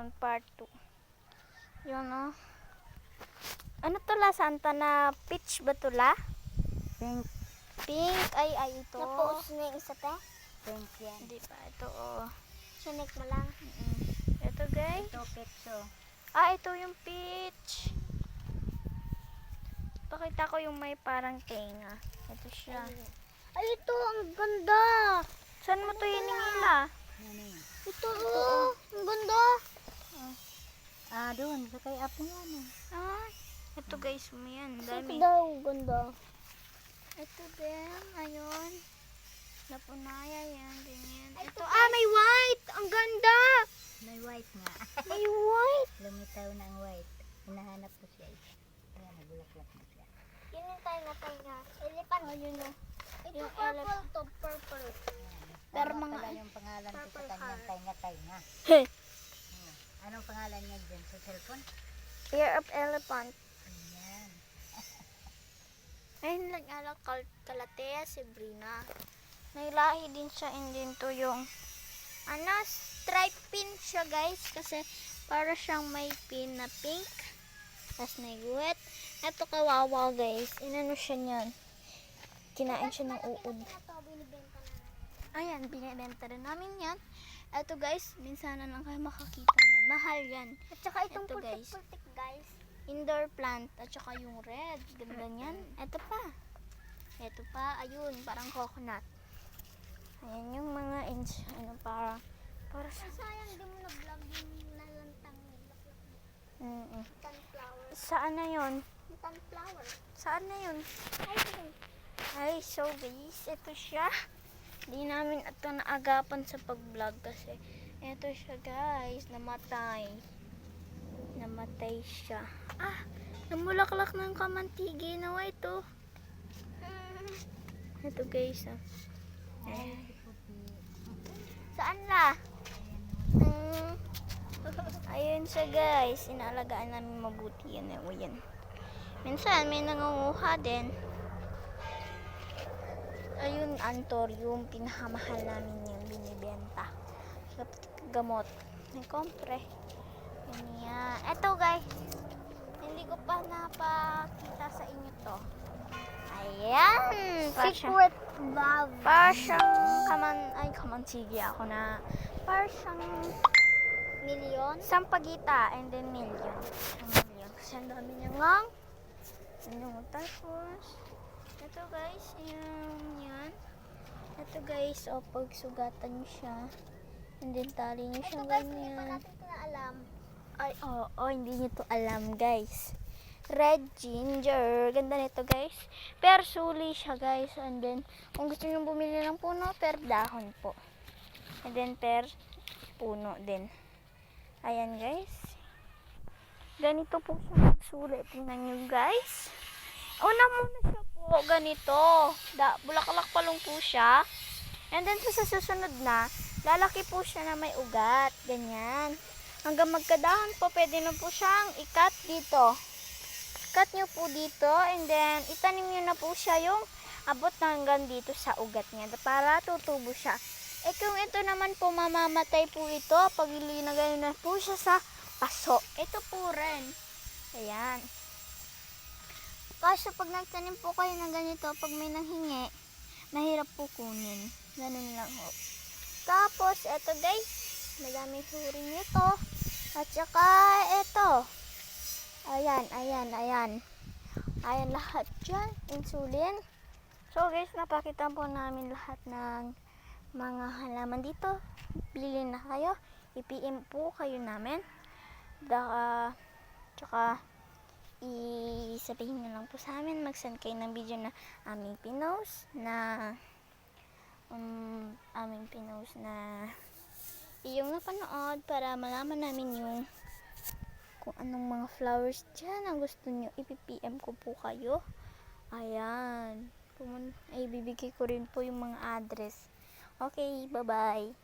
yun, part 2. Yun, oh. Ano to la, Santa, na peach ba to la? Pink. Pink, ay ito. Napoos na yung isa te. Pink yan. Hindi pa, ito, oh. Sinek mo lang. Ito, guys. Ito, pekso. Ito yung peach. Pakita ko yung may parang tenga. Ito siya. Ay, ito, ang ganda. Saan mo to hiningila? Ano yun? Ito, oh, ang ganda. Doon. Sa kay Apo yan. Ito guys, yan. Ito Dami. daw, ganda. Ito din, ayun. Napunaya yan, ganyan. Ito, May white! Ang ganda! May white nga. May white! Lumitaw na ang white. Hinahanap ko siya. Ayan, nagulaklak na siya. Yun yung tayo. Elephant. Oh, yun o. Ito Yung purple to, purple. Pero Tama mga- pala yung pangalan ko sa Purple kanyang heart. tainga-tainga. Heh. Anong pangalan niya dyan sa cellphone? Ear of elephant. Ayan. Ayun lang ala Calathea zebrina. May lahi din siya, and din to yung stripe pin siya guys, kasi para siyang may pin na pink. Tapos may guwet. Ito kawawa guys. Inano siya niyan. Kinain siya ng uod. Ito, binibenta na. Ayan, binibenta rin namin yan. Ito guys, minsan na lang kayo makakita niyan. Mahal yan. At saka itong Ito, guys. pultik-pultik guys. Indoor plant at saka yung red. Ganda niyan. Ito pa. Ito pa. Ayun, parang coconut. Ayan yung mga para sa Sayang, di mo na-vlog yung nalantang sunflower. saan na yun? Sunflower. Saan na yun? Ay, so guys, ito siya. Di namin ito naagapan sa pag-vlog kasi ito siya guys, namatay. Namatay siya. Namulaklak ng kamantigi na white oh. Ito guys Ayan. Saan la? Ayun siya guys, inaalagaan namin mabuti yan. Yan. Minsan may nangunguha din. Ayun, antorium, pinakamahal namin yung binibenta sa gamot. May kompre. Yan. Eto guys, hindi ko pa napakita sa inyo to. Ayan! Secret love. Para siyang kamantigi ako na. Para siyang Million. sampagita and then million. Million. Kasi ang dami niya ngang. Tapos, ito guys, yan. Ito guys, pag sugatan niyo siya, and then tali niyo siya Ito guys, hindi pa ganyan. natin ito na alam. Hindi niyo to alam guys. Red ginger. Ganda nito guys. Per suli siya guys. And then, kung gusto niyo bumili ng puno, per dahon po. And then, per puno din. Ayan guys. Ganito po siya magsulit. Tingnan niyo guys. Una muna siya po. Ganito. Bulaklak pa lang po siya. And then, sa susunod na, lalaki po siya na may ugat. Ganyan. Hanggang magkadahon po, pwede na po siyang ikat dito. Cut nyo po dito, and then itanim nyo na po siya yung abot na hanggang dito sa ugat niya para tutubo siya. Kung ito naman po, mamamatay po ito pag ilinagay na po siya sa paso. Ito po rin. Ayan. Kaso pag nagtanim po kayo ng ganito, pag may nanghingi, mahirap po kunin. Ganun lang ho. Tapos, ito guys, madami huring nito. At saka, ito. Ayan. Ayan lahat dyan. Insulin. So guys, napakita po namin lahat ng mga halaman dito. Bili na kayo. I-PM po kayo namin. Tsaka, i-sabihin nyo lang po sa amin. Mag-send kayo ng video na aming pinost na iyong napanood para malaman namin yung kung anong mga flowers dyan ang gusto nyo, ipipm ko po kayo. Ayan. Ibibigay ko rin po yung mga address. Okay, bye-bye.